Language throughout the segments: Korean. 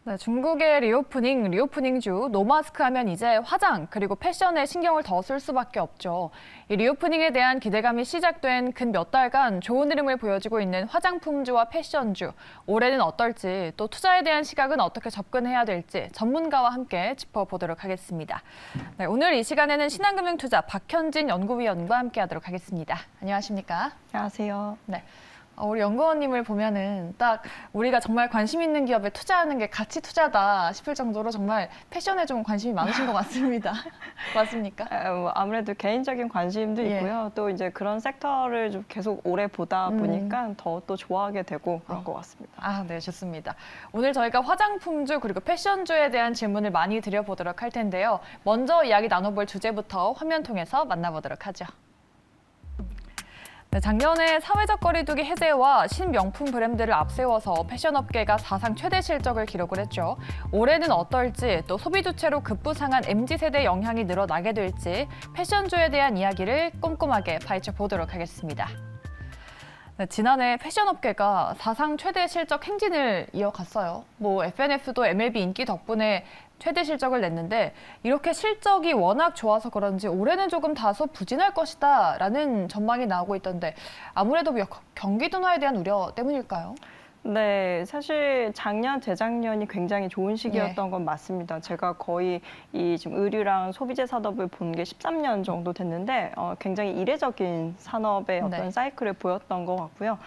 네, 중국의 리오프닝주, 노마스크 하면 이제 화장 그리고 패션에 신경을 더 쓸 수밖에 없죠. 이 리오프닝에 대한 기대감이 시작된 근 몇 달간 좋은 흐름을 보여주고 있는 화장품주와 패션주. 올해는 어떨지, 또 투자에 대한 시각은 어떻게 접근해야 될지 전문가와 함께 짚어보도록 하겠습니다. 네, 오늘 이 시간에는 신한금융투자 박현진 연구위원과 함께하도록 하겠습니다. 안녕하십니까? 안녕하세요. 네. 우리 연구원님을 보면은 딱 우리가 정말 관심 있는 기업에 투자하는 게 가치 투자다 싶을 정도로 정말 패션에 좀 관심이 많으신 것 같습니다. 맞습니까? 아무래도 개인적인 관심도 있고요. 또 이제 그런 섹터를 좀 계속 오래 보다 보니까 더 또 좋아하게 되고 그런 것 같습니다. 아, 네, 좋습니다. 오늘 저희가 화장품주 그리고 패션주에 대한 질문을 많이 드려보도록 할 텐데요. 먼저 이야기 나눠볼 주제부터 화면 통해서 만나보도록 하죠. 네, 작년에 사회적 거리두기 해제와 신명품 브랜드를 앞세워서 패션업계가 사상 최대 실적을 기록을 했죠. 올해는 어떨지, 또 소비 주체로 급부상한 MZ세대 영향이 늘어나게 될지 패션주에 대한 이야기를 꼼꼼하게 파헤쳐 보도록 하겠습니다. 네, 지난해 패션업계가 사상 최대 실적 행진을 이어갔어요. FNF도 MLB 인기 덕분에 최대 실적을 냈는데 이렇게 실적이 워낙 좋아서 그런지 올해는 조금 다소 부진할 것이다라는 전망이 나오고 있던데 아무래도 경기 둔화에 대한 우려 때문일까요? 네, 사실 작년, 재작년이 굉장히 좋은 시기였던 건 맞습니다. 제가 거의 이 지금 의류랑 소비재 산업을 본 게 13년 정도 됐는데 굉장히 이례적인 산업의 어떤 사이클을 보였던 것 같고요.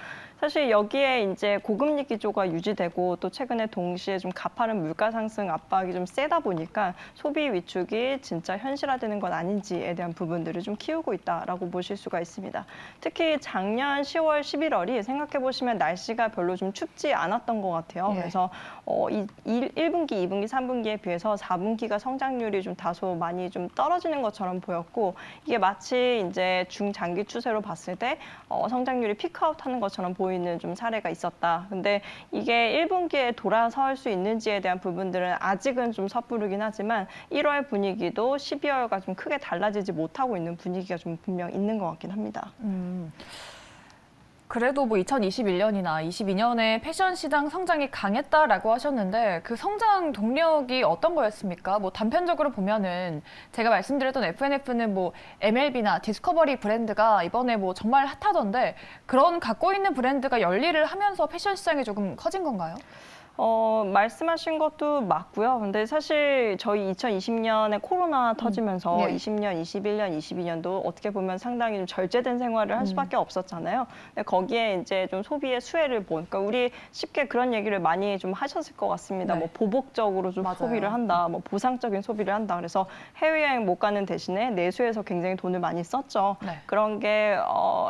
사실 여기에 이제 고금리 기조가 유지되고 또 최근에 동시에 좀 가파른 물가 상승 압박이 좀 세다 보니까 소비 위축이 진짜 현실화되는 건 아닌지에 대한 부분들을 좀 키우고 있다라고 보실 수가 있습니다. 특히 작년 10월, 11월이 생각해 보시면 날씨가 별로 좀 춥지 않았던 것 같아요. 그래서 1분기, 2분기, 3분기에 비해서 4분기가 성장률이 좀 다소 많이 좀 떨어지는 것처럼 보였고 이게 마치 이제 중장기 추세로 봤을 때 성장률이 피크아웃하는 것처럼 보이는 좀 사례가 있었다. 근데 이게 1분기에 돌아설 수 있는지에 대한 부분들은 아직은 좀 섣부르긴 하지만 1월 분위기도 12월과 좀 크게 달라지지 못하고 있는 분위기가 좀 분명 있는 것 같긴 합니다. 그래도 2021년이나 22년에 패션 시장 성장이 강했다라고 하셨는데 그 성장 동력이 어떤 거였습니까? 단편적으로 보면은 제가 말씀드렸던 FNF는 MLB나 디스커버리 브랜드가 이번에 정말 핫하던데 그런 갖고 있는 브랜드가 열일을 하면서 패션 시장이 조금 커진 건가요? 말씀하신 것도 맞고요. 근데 사실 저희 2020년에 코로나 터지면서 20년, 21년, 22년도 어떻게 보면 상당히 좀 절제된 생활을 할 수밖에 없었잖아요. 근데 거기에 이제 좀 소비의 수혜를 보니까 우리 쉽게 그런 얘기를 많이 좀 하셨을 것 같습니다. 보복적으로 좀 소비를 한다, 보상적인 소비를 한다. 그래서 해외여행 못 가는 대신에 내수에서 굉장히 돈을 많이 썼죠. 그런 게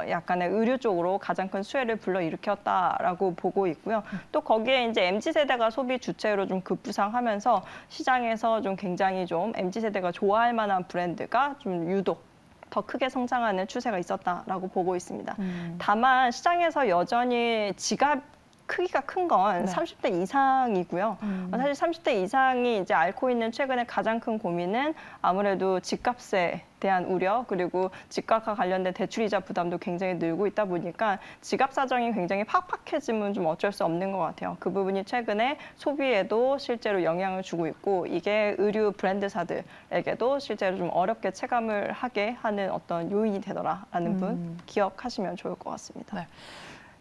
약간의 의류 쪽으로 가장 큰 수혜를 불러일으켰다라고 보고 있고요. 또 거기에 이제 MZ세대가 소비 주체로 좀 급부상하면서 시장에서 좀 굉장히 좀 MZ세대가 좋아할 만한 브랜드가 좀 유독 더 크게 성장하는 추세가 있었다라고 보고 있습니다. 다만 시장에서 여전히 지갑 크기가 큰 건 30대 이상이고요. 사실 30대 이상이 이제 앓고 있는 최근에 가장 큰 고민은 아무래도 집값에 대한 우려 그리고 집값과 관련된 대출이자 부담도 굉장히 늘고 있다 보니까 지갑 사정이 굉장히 팍팍해지면 좀 어쩔 수 없는 것 같아요. 그 부분이 최근에 소비에도 실제로 영향을 주고 있고 이게 의류 브랜드사들에게도 실제로 좀 어렵게 체감을 하게 하는 어떤 요인이 되더라라는 분 기억하시면 좋을 것 같습니다.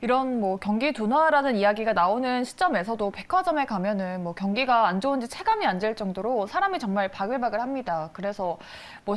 이런 경기 둔화라는 이야기가 나오는 시점에서도 백화점에 가면은 경기가 안 좋은지 체감이 안 될 정도로 사람이 정말 바글바글합니다. 그래서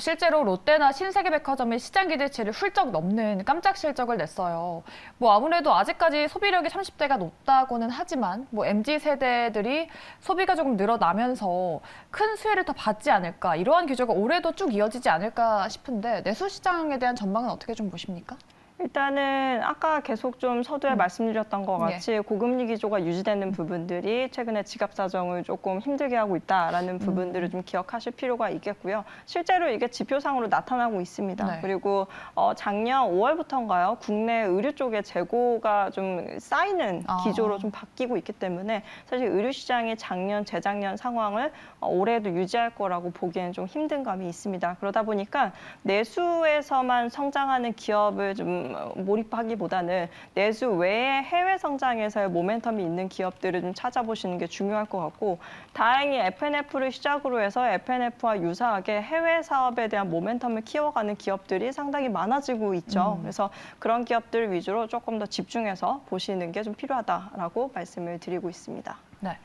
실제로 롯데나 신세계백화점의 시장 기대치를 훌쩍 넘는 깜짝 실적을 냈어요. 아무래도 아직까지 소비력이 30대가 높다고는 하지만 MZ 세대들이 소비가 조금 늘어나면서 큰 수혜를 더 받지 않을까 이러한 기조가 올해도 쭉 이어지지 않을까 싶은데 내수 시장에 대한 전망은 어떻게 좀 보십니까? 일단은 아까 계속 좀 서두에 말씀드렸던 것 같이 고금리 기조가 유지되는 부분들이 최근에 지갑 사정을 조금 힘들게 하고 있다라는 부분들을 좀 기억하실 필요가 있겠고요. 실제로 이게 지표상으로 나타나고 있습니다. 그리고 작년 5월부터인가요? 국내 의류 쪽에 재고가 좀 쌓이는 기조로 좀 바뀌고 있기 때문에 사실 의류 시장이 작년, 재작년 상황을 올해도 유지할 거라고 보기에는 좀 힘든 감이 있습니다. 그러다 보니까 내수에서만 성장하는 기업을 좀 좀 몰입하기보다는 내수 외에 해외 성장에서의 모멘텀이 있는 기업들을 좀 찾아보시는 게 중요할 것 같고, 다행히 FNF를 시작으로 해서 FNF와 유사하게 해외 사업에 대한 모멘텀을 키워가는 기업들이 상당히 많아지고 있죠. 그래서 그런 기업들 위주로 조금 더 집중해서 보시는 게 좀 필요하다라고 말씀을 드리고 있습니다. 네.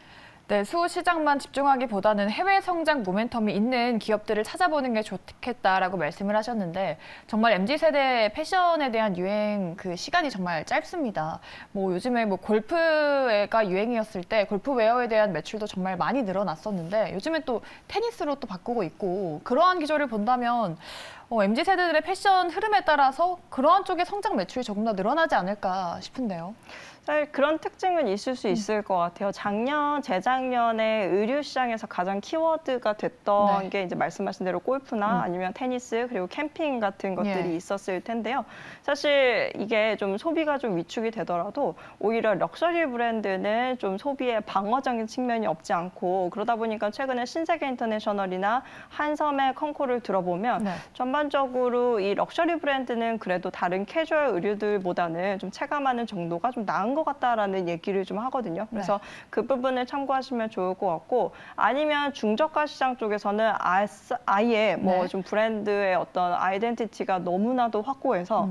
내수 시장만 집중하기보다는 해외 성장 모멘텀이 있는 기업들을 찾아보는 게 좋겠다라고 말씀을 하셨는데, 정말 MZ세대의 패션에 대한 유행 그 시간이 정말 짧습니다. 뭐 요즘에 뭐 골프가 유행이었을 때 골프웨어에 대한 매출도 정말 많이 늘어났었는데, 요즘에 또 테니스로 또 바꾸고 있고, 그러한 기조를 본다면 MZ세대들의 패션 흐름에 따라서 그러한 쪽의 성장 매출이 조금 더 늘어나지 않을까 싶은데요. 사실 그런 특징은 있을 수 있을 것 같아요. 작년, 재작년에 의류 시장에서 가장 키워드가 됐던 네. 게 이제 말씀하신 대로 골프나 아니면 테니스 그리고 캠핑 같은 것들이 예. 있었을 텐데요. 사실 이게 좀 소비가 좀 위축이 되더라도 오히려 럭셔리 브랜드는 좀 소비에 방어적인 측면이 없지 않고, 그러다 보니까 최근에 신세계 인터내셔널이나 한섬의 컨코를 들어보면 네. 전반적으로 이 럭셔리 브랜드는 그래도 다른 캐주얼 의류들보다는 좀 체감하는 정도가 좀 나은 것 같다라는 얘기를 좀 하거든요. 그래서 그 부분을 참고하시면 좋을 것 같고, 아니면 중저가 시장 쪽에서는 아예 뭐 네. 좀 브랜드의 어떤 아이덴티티가 너무나도 확고해서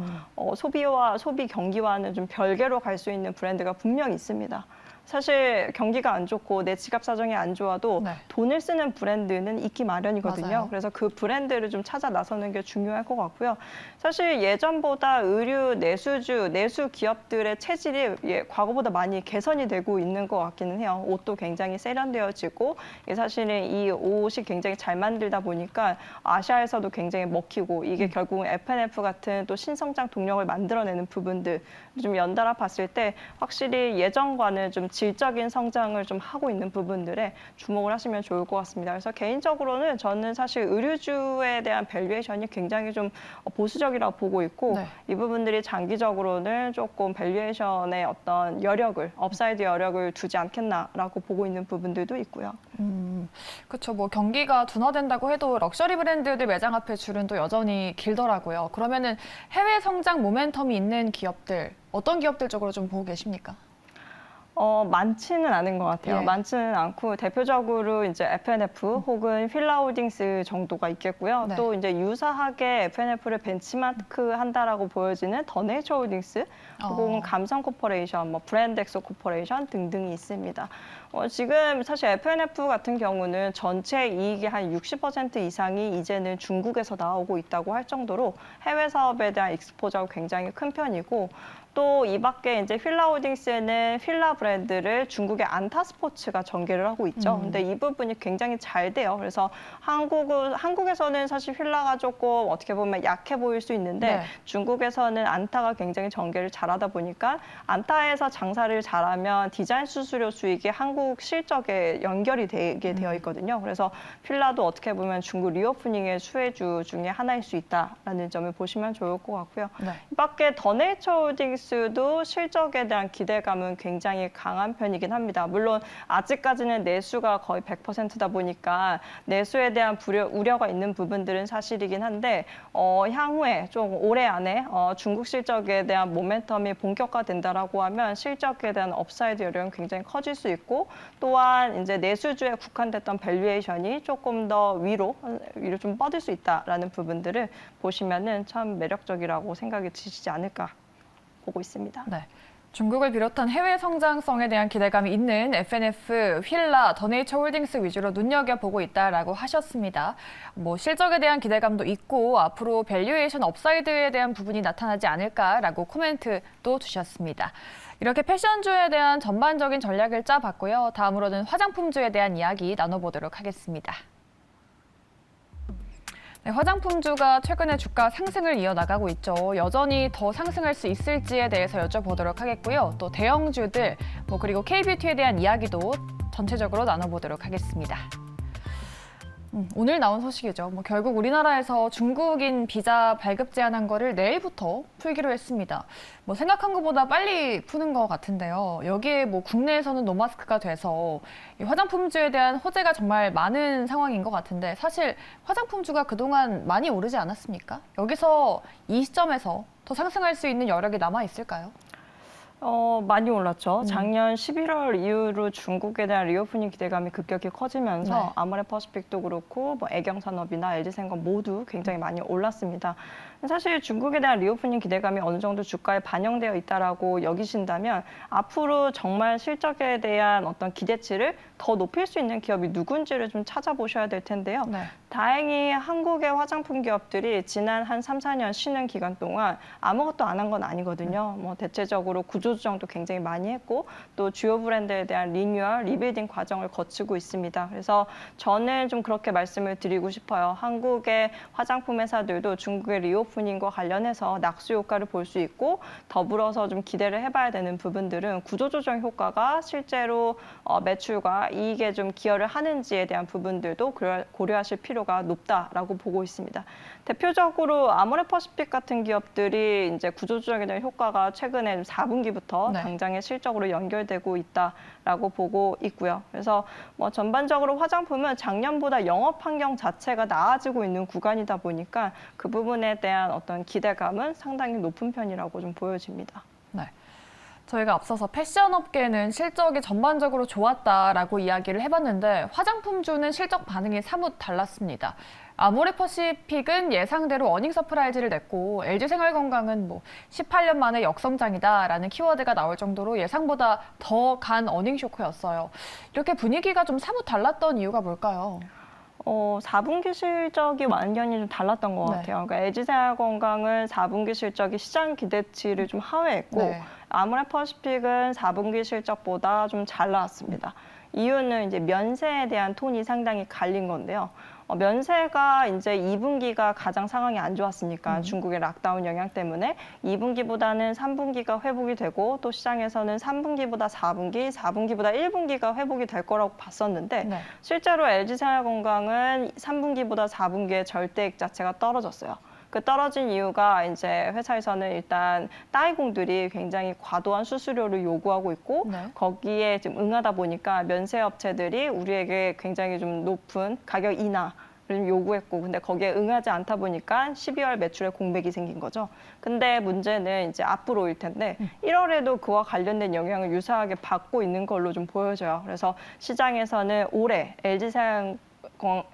소비와 소비 경기와는 좀 별개로 갈 수 있는 브랜드가 분명히 있습니다. 사실 경기가 안 좋고 내 지갑 사정이 안 좋아도 네. 돈을 쓰는 브랜드는 있기 마련이거든요. 맞아요. 그래서 그 브랜드를 좀 찾아 나서는 게 중요할 것 같고요. 사실 예전보다 의류 내수 기업들의 체질이 과거보다 많이 개선이 되고 있는 것 같기는 해요. 옷도 굉장히 세련되어지고, 사실은 이 옷이 굉장히 잘 만들다 보니까 아시아에서도 굉장히 먹히고, 이게 결국은 FNF 같은 또 신성장 동력을 만들어내는 부분들 좀 연달아 봤을 때 확실히 예전과는 좀 질적인 성장을 좀 하고 있는 부분들에 주목을 하시면 좋을 것 같습니다. 그래서 개인적으로는 저는 사실 의류주에 대한 밸류에이션이 굉장히 좀 보수적이라고 보고 있고, 네. 이 부분들이 장기적으로는 조금 밸류에이션의 어떤 여력을, 업사이드 여력을 두지 않겠나라고 보고 있는 부분들도 있고요. 그렇죠. 뭐 경기가 둔화된다고 해도 럭셔리 브랜드들 매장 앞에 줄은 또 여전히 길더라고요. 그러면은 해외 성장 모멘텀이 있는 기업들, 어떤 기업들 쪽으로 좀 보고 계십니까? 많지는 않은 것 같아요. 예. 많지는 않고, 대표적으로 이제 FNF 혹은 휠라홀딩스 정도가 있겠고요. 네. 또 이제 유사하게 FNF를 벤치마크 한다라고 보여지는 더 네이처 홀딩스 혹은 감성 코퍼레이션, 뭐 브랜드엑소 코퍼레이션 등등이 있습니다. 지금 사실 FNF 같은 경우는 전체 이익의 한 60% 이상이 이제는 중국에서 나오고 있다고 할 정도로 해외 사업에 대한 익스포저가 굉장히 큰 편이고, 또 이 밖에 이제 휠라홀딩스에는 휠라 브랜드를 중국의 안타스포츠가 전개를 하고 있죠. 근데 이 부분이 굉장히 잘 돼요. 그래서 한국에서는 사실 휠라가 조금 어떻게 보면 약해 보일 수 있는데, 네. 중국에서는 안타가 굉장히 전개를 잘하다 보니까 안타에서 장사를 잘하면 디자인 수수료 수익이 한국 실적에 연결이 되게 되어 있거든요. 그래서 휠라도 어떻게 보면 중국 리오프닝의 수혜주 중에 하나일 수 있다라는 점을 보시면 좋을 것 같고요. 네. 이 밖에 더 네이처 홀딩스도 실적에 대한 기대감은 굉장히 강한 편이긴 합니다. 물론 아직까지는 내수가 거의 100%다 보니까 내수에 대한 우려가 있는 부분들은 사실이긴 한데, 향후에 좀 올해 안에 중국 실적에 대한 모멘텀이 본격화된다라고 하면 실적에 대한 업사이드 여력은 굉장히 커질 수 있고, 또한 이제 내수주에 국한됐던 밸류에이션이 조금 더 위로 좀 뻗을 수 있다라는 부분들을 보시면은 참 매력적이라고 생각이 드시지 않을까 보고 있습니다. 네. 중국을 비롯한 해외 성장성에 대한 기대감이 있는 FNF, 휠라, 더 네이처 홀딩스 위주로 눈여겨보고 있다라고 하셨습니다. 뭐 실적에 대한 기대감도 있고 앞으로 밸류에이션 업사이드에 대한 부분이 나타나지 않을까라고 코멘트도 주셨습니다. 이렇게 패션주에 대한 전반적인 전략을 짜봤고요. 다음으로는 화장품주에 대한 이야기 나눠보도록 하겠습니다. 네, 화장품주가 최근에 주가 상승을 이어나가고 있죠. 여전히 더 상승할 수 있을지에 대해서 여쭤보도록 하겠고요. 또 대형주들, 그리고 K뷰티에 대한 이야기도 전체적으로 나눠보도록 하겠습니다. 오늘 나온 소식이죠. 결국 우리나라에서 중국인 비자 발급 제한한 거를 내일부터 풀기로 했습니다. 생각한 것보다 빨리 푸는 것 같은데요. 여기에 국내에서는 노마스크가 돼서 이 화장품주에 대한 호재가 정말 많은 상황인 것 같은데 사실 화장품주가 그동안 많이 오르지 않았습니까? 여기서 이 시점에서 더 상승할 수 있는 여력이 남아 있을까요? 많이 올랐죠. 작년 11월 이후로 중국에 대한 리오프닝 기대감이 급격히 커지면서 네. 아모레퍼시픽도 그렇고 애경산업이나 LG생건 모두 굉장히 많이 올랐습니다. 사실 중국에 대한 리오프닝 기대감이 어느 정도 주가에 반영되어 있다라고 여기신다면 앞으로 정말 실적에 대한 어떤 기대치를 더 높일 수 있는 기업이 누군지를 좀 찾아보셔야 될 텐데요. 네. 다행히 한국의 화장품 기업들이 지난 한 3, 4년 쉬는 기간 동안 아무것도 안 한 건 아니거든요. 대체적으로 구조조정도 굉장히 많이 했고 또 주요 브랜드에 대한 리뉴얼, 리빌딩 과정을 거치고 있습니다. 그래서 저는 좀 그렇게 말씀을 드리고 싶어요. 한국의 화장품 회사들도 중국의 리오프닝과 관련해서 낙수 효과를 볼 수 있고 더불어서 좀 기대를 해봐야 되는 부분들은 구조조정 효과가 실제로 매출과 이익에 좀 기여를 하는지에 대한 부분들도 고려하실 필요가 높다라고 보고 있습니다. 대표적으로 아모레퍼시픽 같은 기업들이 이제 구조조정에 대한 효과가 최근에 4분기부터 네. 당장의 실적으로 연결되고 있다라고 보고 있고요. 그래서 전반적으로 화장품은 작년보다 영업 환경 자체가 나아지고 있는 구간이다 보니까 그 부분에 대한 어떤 기대감은 상당히 높은 편이라고 좀 보여집니다. 네. 저희가 앞서서 패션 업계는 실적이 전반적으로 좋았다라고 이야기를 해봤는데 화장품주는 실적 반응이 사뭇 달랐습니다. 아모레퍼시픽은 예상대로 어닝 서프라이즈를 냈고 LG생활건강은 18년 만에 역성장이다라는 키워드가 나올 정도로 예상보다 더 간 어닝 쇼크였어요. 이렇게 분위기가 좀 사뭇 달랐던 이유가 뭘까요? 4분기 실적이 완전히 좀 달랐던 것 네. 같아요. 그러니까 LG생활건강은 4분기 실적이 시장 기대치를 좀 하회했고 네. 아모레퍼시픽은 4분기 실적보다 좀 잘 나왔습니다. 이유는 이제 면세에 대한 톤이 상당히 갈린 건데요. 면세가 이제 2분기가 가장 상황이 안 좋았으니까 중국의 락다운 영향 때문에 2분기보다는 3분기가 회복이 되고 또 시장에서는 3분기보다 4분기, 4분기보다 1분기가 회복이 될 거라고 봤었는데 네. 실제로 LG생활건강은 3분기보다 4분기의 절대익 자체가 떨어졌어요. 그 떨어진 이유가 이제 회사에서는 일단 따이공들이 굉장히 과도한 수수료를 요구하고 있고 네. 거기에 지금 응하다 보니까 면세 업체들이 우리에게 굉장히 좀 높은 가격 인하를 요구했고 근데 거기에 응하지 않다 보니까 12월 매출에 공백이 생긴 거죠. 근데 문제는 이제 앞으로일 텐데 1월에도 그와 관련된 영향을 유사하게 받고 있는 걸로 좀 보여져요. 그래서 시장에서는 올해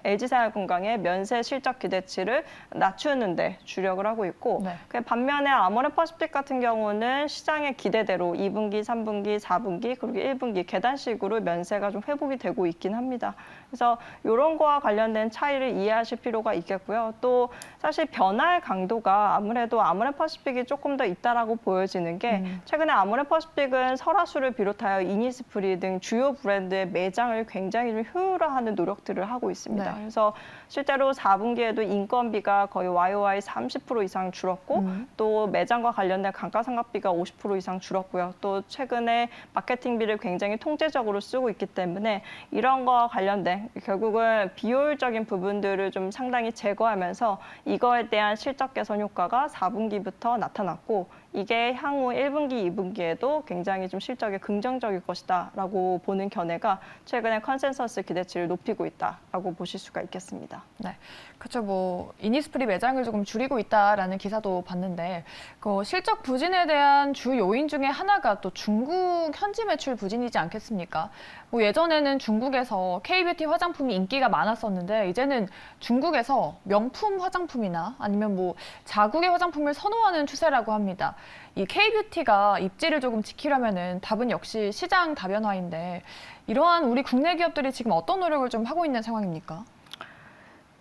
LG생활건강의 면세 실적 기대치를 낮추는데 주력을 하고 있고 네. 반면에 아모레퍼시픽 같은 경우는 시장의 기대대로 2분기, 3분기, 4분기 그리고 1분기 계단식으로 면세가 좀 회복이 되고 있긴 합니다. 그래서 이런 거와 관련된 차이를 이해하실 필요가 있겠고요. 또 사실 변화의 강도가 아무래도 아모레퍼시픽이 조금 더 있다라고 보여지는 게 최근에 아모레퍼시픽은 설화수를 비롯하여 이니스프리 등 주요 브랜드의 매장을 굉장히 좀 효율화하는 노력들을 하고 있습니다. 네. 그래서 실제로 4분기에도 인건비가 거의 YOY 30% 이상 줄었고 또 매장과 관련된 감가상각비가 50% 이상 줄었고요. 또 최근에 마케팅비를 굉장히 통제적으로 쓰고 있기 때문에 이런 거와 관련된 결국은 비효율적인 부분들을 좀 상당히 제거하면서 이거에 대한 실적 개선 효과가 4분기부터 나타났고 이게 향후 1분기, 2분기에도 굉장히 좀 실적이 긍정적일 것이다라고 보는 견해가 최근에 컨센서스 기대치를 높이고 있다라고 보실 수가 있겠습니다. 네, 그렇죠. 이니스프리 매장을 조금 줄이고 있다라는 기사도 봤는데 그 실적 부진에 대한 주 요인 중에 하나가 또 중국 현지 매출 부진이지 않겠습니까? 예전에는 중국에서 K뷰티 화장품이 인기가 많았었는데 이제는 중국에서 명품 화장품이나 아니면 자국의 화장품을 선호하는 추세라고 합니다. 이 K뷰티가 입지를 조금 지키려면은 답은 역시 시장 다변화인데 이러한 우리 국내 기업들이 지금 어떤 노력을 좀 하고 있는 상황입니까?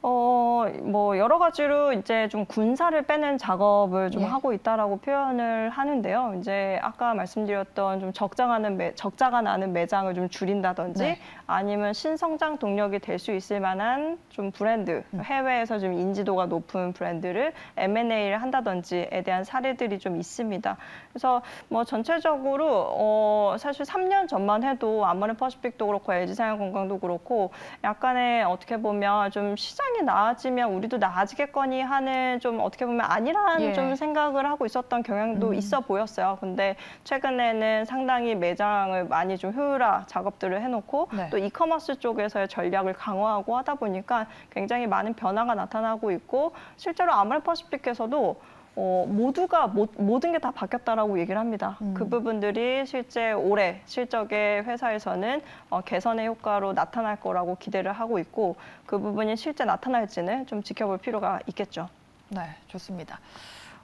뭐 여러 가지로 이제 좀 군사를 빼는 작업을 좀 예. 하고 있다라고 표현을 하는데요. 이제 아까 말씀드렸던 좀 적자가 나는 매장을 좀 줄인다든지 네. 아니면 신성장 동력이 될 수 있을 만한 좀 브랜드, 해외에서 좀 인지도가 높은 브랜드를 M&A를 한다든지에 대한 사례들이 좀 있습니다. 그래서 뭐 전체적으로 사실 3년 전만 해도 아모레퍼시픽도 그렇고 LG생활건강도 그렇고 약간의 어떻게 보면 좀 시장이 나아지면 우리도 나아지겠거니 하는 좀 어떻게 보면 안일한 예. 좀 생각을 하고 있었던 경향도 있어 보였어요. 근데 최근에는 상당히 매장을 많이 좀 효율화 작업들을 해놓고 네. 또 이커머스 쪽에서의 전략을 강화하고 하다 보니까 굉장히 많은 변화가 나타나고 있고 실제로 아모레퍼시픽에서도 모두가 모든 게 다 바뀌었다라고 얘기를 합니다. 그 부분들이 실제 올해 실적의 회사에서는 개선의 효과로 나타날 거라고 기대를 하고 있고 그 부분이 실제 나타날지는 좀 지켜볼 필요가 있겠죠. 네, 좋습니다.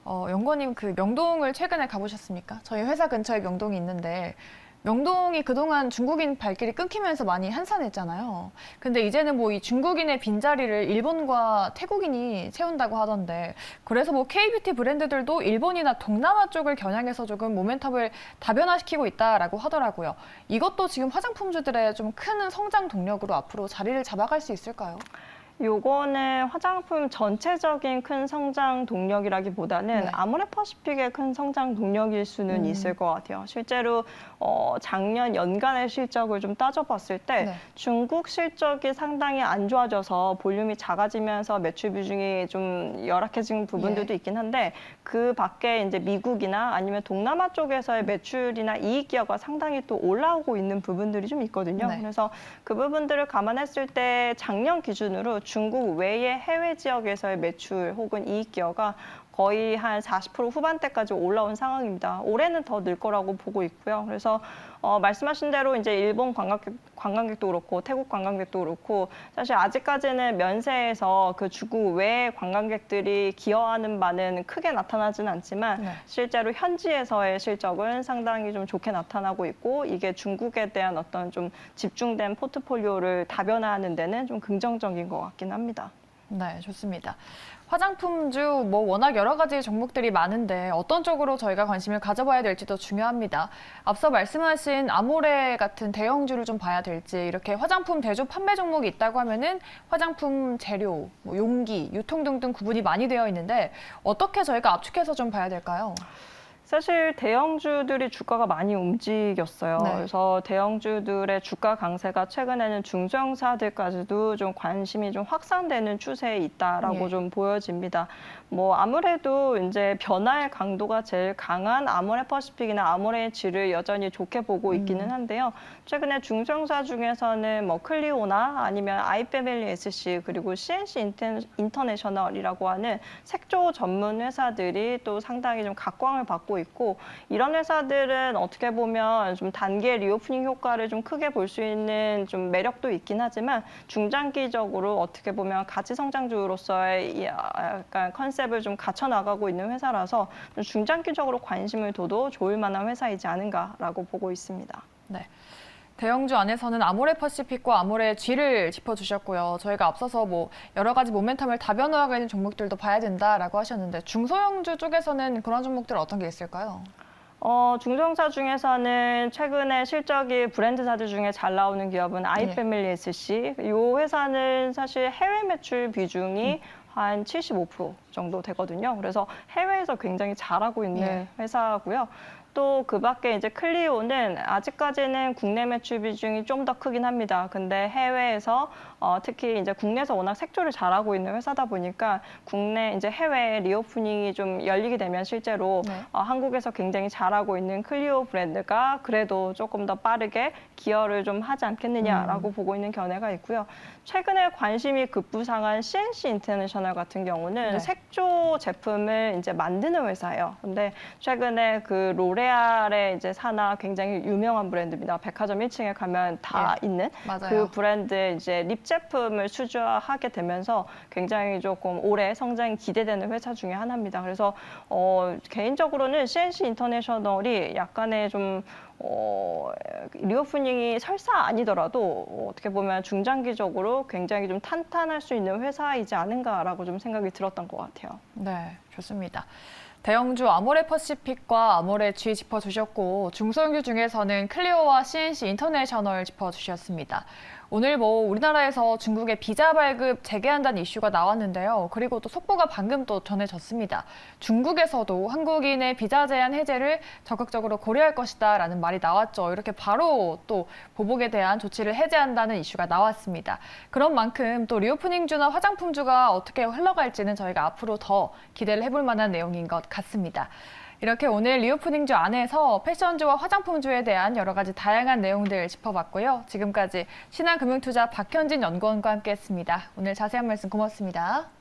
연구원님 그 명동을 최근에 가보셨습니까? 저희 회사 근처에 명동이 있는데 명동이 그동안 중국인 발길이 끊기면서 많이 한산했잖아요. 근데 이제는 뭐 이 중국인의 빈자리를 일본과 태국인이 채운다고 하던데 그래서 뭐 K뷰티 브랜드들도 일본이나 동남아 쪽을 겨냥해서 조금 모멘텀을 다변화시키고 있다라고 하더라고요. 이것도 지금 화장품주들의 좀 큰 성장 동력으로 앞으로 자리를 잡아갈 수 있을까요? 요거는 화장품 전체적인 큰 성장 동력이라기보다는 네. 아모레퍼시픽의 큰 성장 동력일 수는 있을 것 같아요. 실제로 작년 연간의 실적을 좀 따져봤을 때 네. 중국 실적이 상당히 안 좋아져서 볼륨이 작아지면서 매출 비중이 좀 열악해진 부분들도 있긴 한데 그 밖에 이제 미국이나 아니면 동남아 쪽에서의 매출이나 이익 기여가 상당히 또 올라오고 있는 부분들이 좀 있거든요. 네. 그래서 그 부분들을 감안했을 때 작년 기준으로 중국 외의 해외 지역에서의 매출 혹은 이익 기여가 거의 한 40% 후반대까지 올라온 상황입니다. 올해는 더 늘 거라고 보고 있고요. 그래서 말씀하신 대로 이제 일본 관광객도 그렇고 태국 관광객도 그렇고 사실 아직까지는 면세에서 그 중국 외의 관광객들이 기여하는 바는 크게 나타나지는 않지만 네. 실제로 현지에서의 실적은 상당히 좀 좋게 나타나고 있고 이게 중국에 대한 어떤 좀 집중된 포트폴리오를 다변화하는 데는 좀 긍정적인 것 같긴 합니다. 네, 좋습니다. 화장품주 뭐 워낙 여러 가지 종목들이 많은데 어떤 쪽으로 저희가 관심을 가져봐야 될지도 중요합니다. 앞서 말씀하신 아모레 같은 대형주를 좀 봐야 될지 이렇게 화장품 대조 판매 종목이 있다고 하면은 화장품 재료, 뭐 용기, 유통 등등 구분이 많이 되어 있는데 어떻게 저희가 압축해서 좀 봐야 될까요? 사실 대형주들이 주가가 많이 움직였어요. 네. 그래서 대형주들의 주가 강세가 최근에는 중소형사들까지도 좀 관심이 좀 확산되는 추세에 있다라고 예. 좀 보여집니다. 뭐 아무래도 이제 변화의 강도가 제일 강한 아모레퍼시픽이나 아모레의 질을 여전히 좋게 보고 있기는 한데요. 최근에 중소형사 중에서는 뭐 클리오나 아니면 아이패밀리 SC 그리고 CNC 인터내셔널이라고 하는 색조 전문 회사들이 또 상당히 좀 각광을 받고 있고 이런 회사들은 어떻게 보면 좀 단계 리오프닝 효과를 좀 크게 볼 수 있는 좀 매력도 있긴 하지만 중장기적으로 어떻게 보면 가치 성장주로서의 이 약간 컨셉을 좀 갖춰 나가고 있는 회사라서 좀 중장기적으로 관심을 둬도 좋을 만한 회사이지 않은가라고 보고 있습니다. 네. 대형주 안에서는 아모레퍼시픽과 아모레 G를 짚어주셨고요. 저희가 앞서서 뭐 여러 가지 모멘텀을 다변화하는 종목들도 봐야 된다라고 하셨는데 중소형주 쪽에서는 그런 종목들 어떤 게 있을까요? 중소형사 중에서는 최근에 실적이 브랜드사들 중에 잘 나오는 기업은 아이패밀리 SC. 이 회사는 사실 해외 매출 비중이 한 75% 정도 되거든요. 그래서 해외에서 굉장히 잘하고 있는 회사고요. 또 그 밖에 이제 클리오는 아직까지는 국내 매출 비중이 좀 더 크긴 합니다. 근데 해외에서 특히 이제 국내에서 워낙 색조를 잘하고 있는 회사다 보니까 국내 이제 해외 리오프닝이 좀 열리게 되면 실제로 한국에서 굉장히 잘하고 있는 클리오 브랜드가 그래도 조금 더 빠르게 기여를 좀 하지 않겠느냐라고 보고 있는 견해가 있고요. 최근에 관심이 급부상한 CNC 인터내셔널 같은 경우는 색조 제품을 이제 만드는 회사예요. 근데 최근에 그 로레알의 이제 산하 굉장히 유명한 브랜드입니다. 백화점 1층에 가면 다 있는 맞아요. 그 브랜드 이제 립 신제품을 수주하게 되면서 굉장히 조금 올해 성장이 기대되는 회사 중에 하나입니다. 그래서 개인적으로는 CNC 인터내셔널이 약간의 좀 리오프닝이 설사 아니더라도 어떻게 보면 중장기적으로 굉장히 좀 탄탄할 수 있는 회사이지 않은가라고 좀 생각이 들었던 것 같아요. 네, 좋습니다. 대형주 아모레퍼시픽과 아모레-G 짚어주셨고 중소형주 중에서는 클리오와 CNC 인터내셔널 짚어주셨습니다. 오늘 우리나라에서 중국의 비자 발급 재개한다는 이슈가 나왔는데요. 그리고 또 속보가 방금 또 전해졌습니다. 중국에서도 한국인의 비자 제한 해제를 적극적으로 고려할 것이다라는 말이 나왔죠. 이렇게 바로 또 보복에 대한 조치를 해제한다는 이슈가 나왔습니다. 그런 만큼 또 리오프닝주나 화장품주가 어떻게 흘러갈지는 저희가 앞으로 더 기대를 해볼 만한 내용인 것 같습니다. 이렇게 오늘 리오프닝주 안에서 패션주와 화장품주에 대한 여러 가지 다양한 내용들 짚어봤고요. 지금까지 신한금융투자 박현진 연구원과 함께했습니다. 오늘 자세한 말씀 고맙습니다.